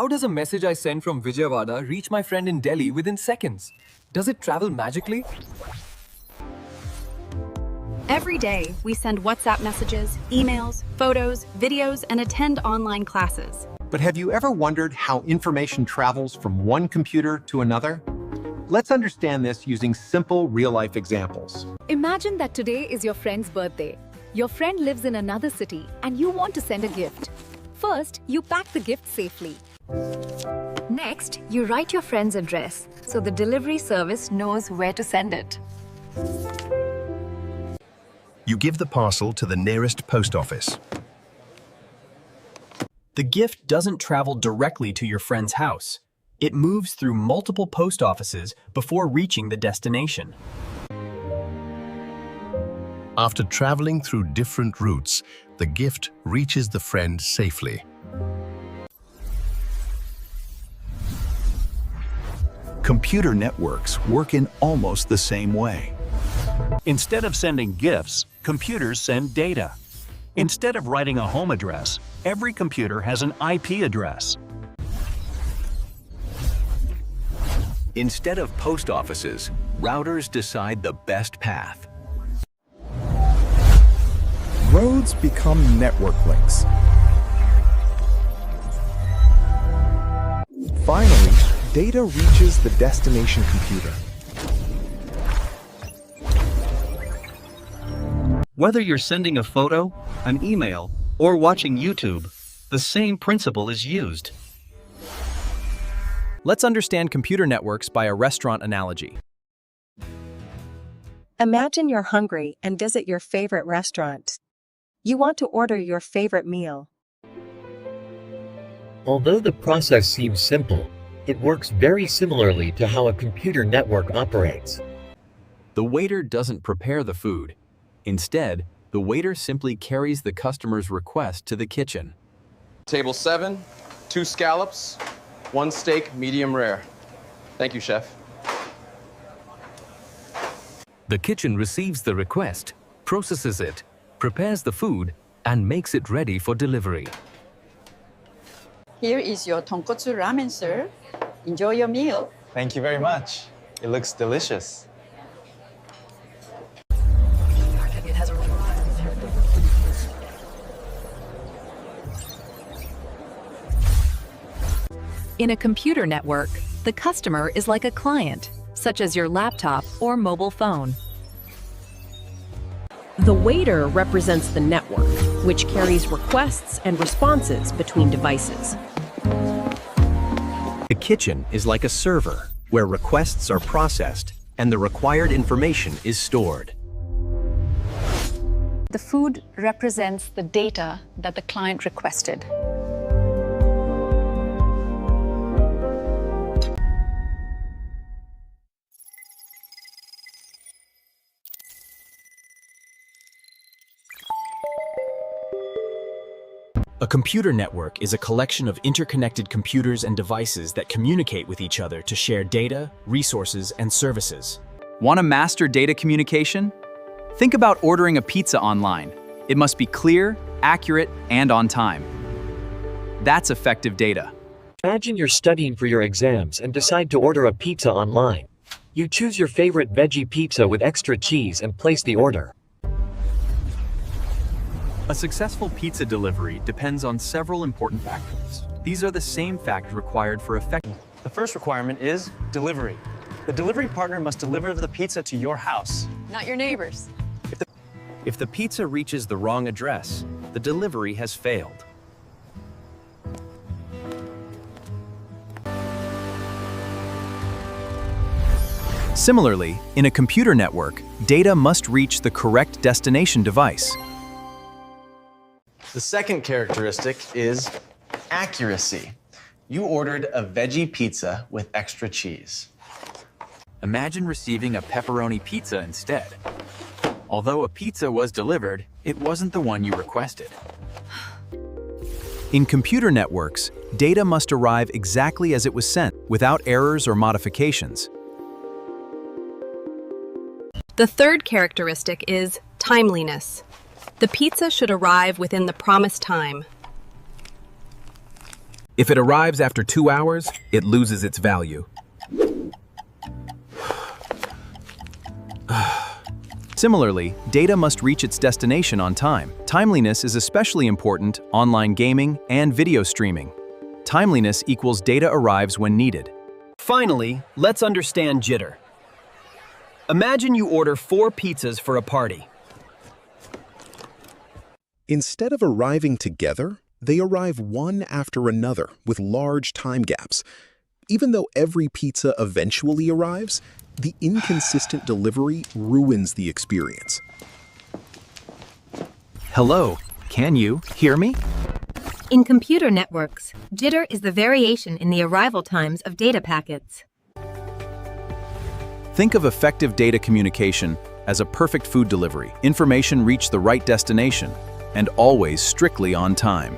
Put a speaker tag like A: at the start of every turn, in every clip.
A: How does a message I send from Vijayawada reach my friend in Delhi within seconds? Does it travel magically?
B: Every day, we send WhatsApp messages, emails, photos, videos, and attend online classes.
C: But have you ever wondered how information travels from one computer to another? Let's understand this using simple real-life examples.
D: Imagine that today is your friend's birthday. Your friend lives in another city and you want to send a gift. First, you pack the gift safely. Next, you write your friend's address so the delivery service knows where to send it.
E: You give the parcel to the nearest post office.
F: The gift doesn't travel directly to your friend's house. It moves through multiple post offices before reaching the destination.
E: After traveling through different routes, the gift reaches the friend safely.
G: Computer networks work in almost the same way.
H: Instead of sending gifts, computers send data. Instead of writing a home address, every computer has an IP address.
I: Instead of post offices, routers decide the best path.
G: Roads become network links. Finally, data reaches the destination computer.
H: Whether you're sending a photo, an email, or watching YouTube, the same principle is used.
F: Let's understand computer networks by a restaurant analogy.
J: Imagine you're hungry and visit your favorite restaurant. You want to order your favorite meal.
K: Although the process seems simple, it works very similarly to how a computer network operates.
I: The waiter doesn't prepare the food. Instead, the waiter simply carries the customer's request to the kitchen.
L: Table 7, 2 scallops, 1 steak, medium rare. Thank you, chef.
I: The kitchen receives the request, processes it, prepares the food, and makes it ready for delivery.
M: Here is your tonkotsu ramen, sir. Enjoy your meal.
N: Thank you very much. It looks delicious.
D: In a computer network, the customer is like a client, such as your laptop or mobile phone.
O: The waiter represents the network, which carries requests and responses between devices.
C: The kitchen is like a server, where requests are processed and the required information is stored.
B: The food represents the data that the client requested.
F: A computer network is a collection of interconnected computers and devices that communicate with each other to share data, resources, and services.
P: Want to master data communication? Think about ordering a pizza online. It must be clear, accurate, and on time. That's effective data.
K: Imagine you're studying for your exams and decide to order a pizza online. You choose your favorite veggie pizza with extra cheese and place the order.
F: A successful pizza delivery depends on several important factors. These are the same factors required for effective.
N: The first requirement is delivery. The delivery partner must deliver the pizza to your house.
M: Not your neighbors.
F: If the pizza reaches the wrong address, the delivery has failed. Similarly, in a computer network, data must reach the correct destination device.
N: The second characteristic is accuracy. You ordered a veggie pizza with extra cheese.
I: Imagine receiving a pepperoni pizza instead. Although a pizza was delivered, it wasn't the one you requested.
F: In computer networks, data must arrive exactly as it was sent, without errors or modifications.
B: The third characteristic is timeliness. The pizza should arrive within the promised time.
F: If it arrives after 2 hours, it loses its value. Similarly, data must reach its destination on time. Timeliness is especially important online gaming and video streaming. Timeliness equals data arrives when needed.
Q: Finally, let's understand jitter. Imagine you order 4 pizzas for a party.
R: Instead of arriving together, they arrive one after another with large time gaps. Even though every pizza eventually arrives, the inconsistent delivery ruins the experience.
P: Hello, can you hear me?
S: In computer networks, jitter is the variation in the arrival times of data packets.
P: Think of effective data communication as a perfect food delivery. Information reach the right destination, and always strictly on time.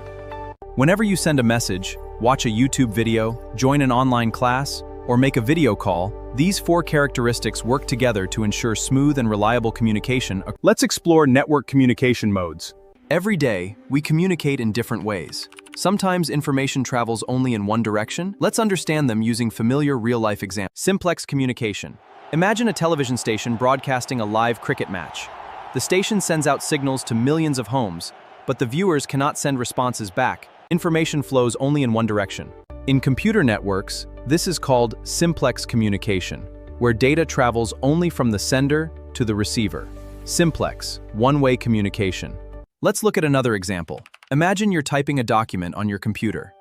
P: Whenever you send a message, watch a YouTube video, join an online class, or make a video call, these 4 characteristics work together to ensure smooth and reliable communication.
T: Let's explore network communication modes.
F: Every day, we communicate in different ways. Sometimes information travels only in one direction. Let's understand them using familiar real-life examples. Simplex communication. Imagine a television station broadcasting a live cricket match. The station sends out signals to millions of homes, but the viewers cannot send responses back. Information flows only in one direction. In computer networks, this is called simplex communication, where data travels only from the sender to the receiver. Simplex, one-way communication. Let's look at another example. Imagine you're typing a document on your computer.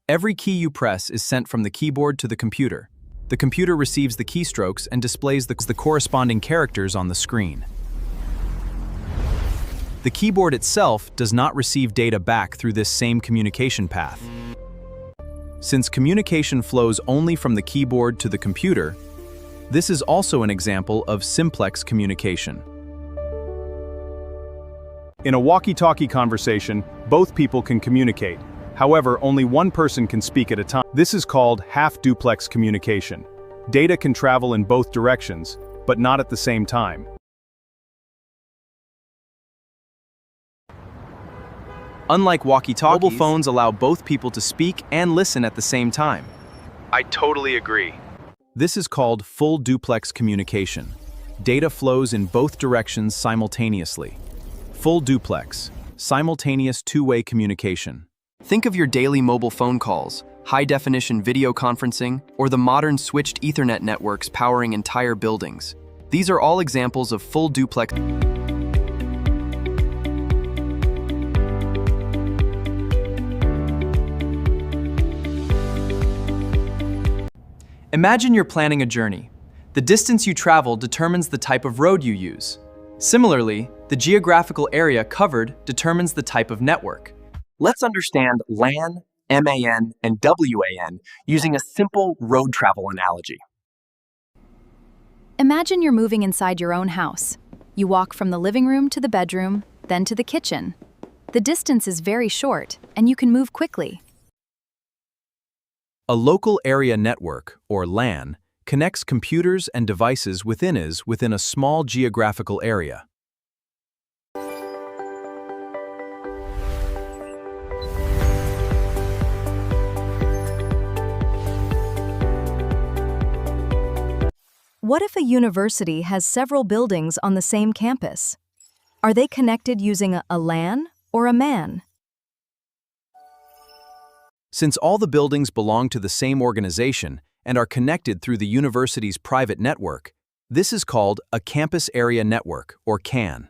F: Every key you press is sent from the keyboard to the computer. The computer receives the keystrokes and displays the corresponding characters on the screen. The keyboard itself does not receive data back through this same communication path. Since communication flows only from the keyboard to the computer, this is also an example of simplex communication.
T: In a walkie-talkie conversation, both people can communicate. However, only one person can speak at a time. This is called half-duplex communication. Data can travel in both directions, but not at the same time.
P: Unlike walkie-talkies, mobile phones allow both people to speak and listen at the same time.
T: I totally agree.
P: This is called full duplex communication. Data flows in both directions simultaneously. Full duplex, simultaneous two-way communication.
F: Think of your daily mobile phone calls, high-definition video conferencing, or the modern switched Ethernet networks powering entire buildings. These are all examples of full duplex.
P: Imagine you're planning a journey. The distance you travel determines the type of road you use. Similarly, the geographical area covered determines the type of network.
Q: Let's understand LAN, MAN, and WAN using a simple road travel analogy.
B: Imagine you're moving inside your own house. You walk from the living room to the bedroom, then to the kitchen. The distance is very short, and you can move quickly.
P: A local area network, or LAN, connects computers and devices within a small geographical area.
B: What if a university has several buildings on the same campus? Are they connected using a LAN or a MAN?
P: Since all the buildings belong to the same organization and are connected through the university's private network, this is called a campus area network, or CAN.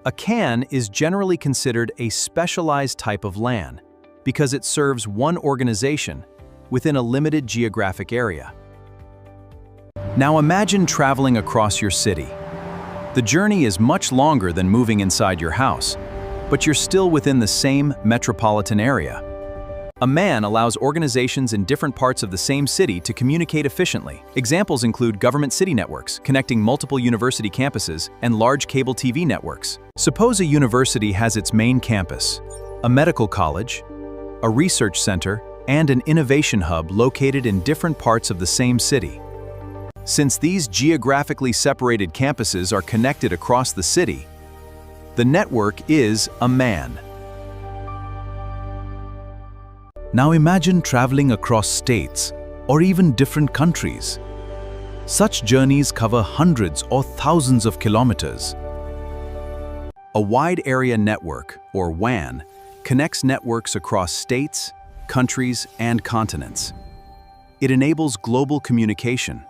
P: A CAN is generally considered a specialized type of LAN because it serves one organization within a limited geographic area. Now imagine traveling across your city. The journey is much longer than moving inside your house, but you're still within the same metropolitan area. A MAN allows organizations in different parts of the same city to communicate efficiently. Examples include government city networks, connecting multiple university campuses, and large cable TV networks. Suppose a university has its main campus, a medical college, a research center, and an innovation hub located in different parts of the same city. Since these geographically separated campuses are connected across the city, the network is a MAN. Now imagine traveling across states or even different countries. Such journeys cover hundreds or thousands of kilometers. A wide area network, or WAN, connects networks across states, countries, and continents. It enables global communication.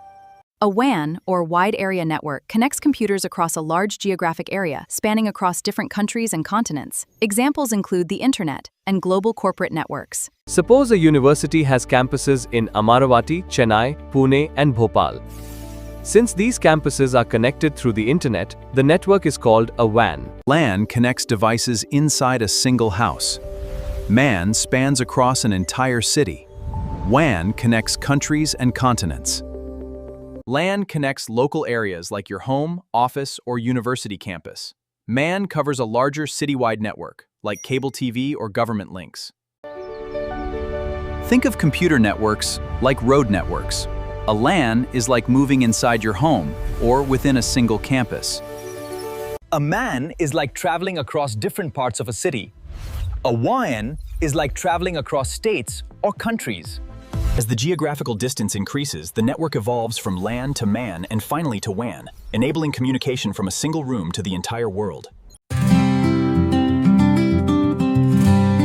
B: A WAN, or Wide Area Network, connects computers across a large geographic area, spanning across different countries and continents. Examples include the Internet and global corporate networks.
U: Suppose a university has campuses in Amaravati, Chennai, Pune, and Bhopal. Since these campuses are connected through the Internet, the network is called a WAN.
P: LAN connects devices inside a single house. MAN spans across an entire city. WAN connects countries and continents. LAN connects local areas like your home, office, or university campus. MAN covers a larger citywide network, like cable TV or government links. Think of computer networks like road networks. A LAN is like moving inside your home or within a single campus.
V: A MAN is like traveling across different parts of a city. A WAN is like traveling across states or countries.
W: As the geographical distance increases, the network evolves from LAN to MAN and finally to WAN, enabling communication from a single room to the entire world.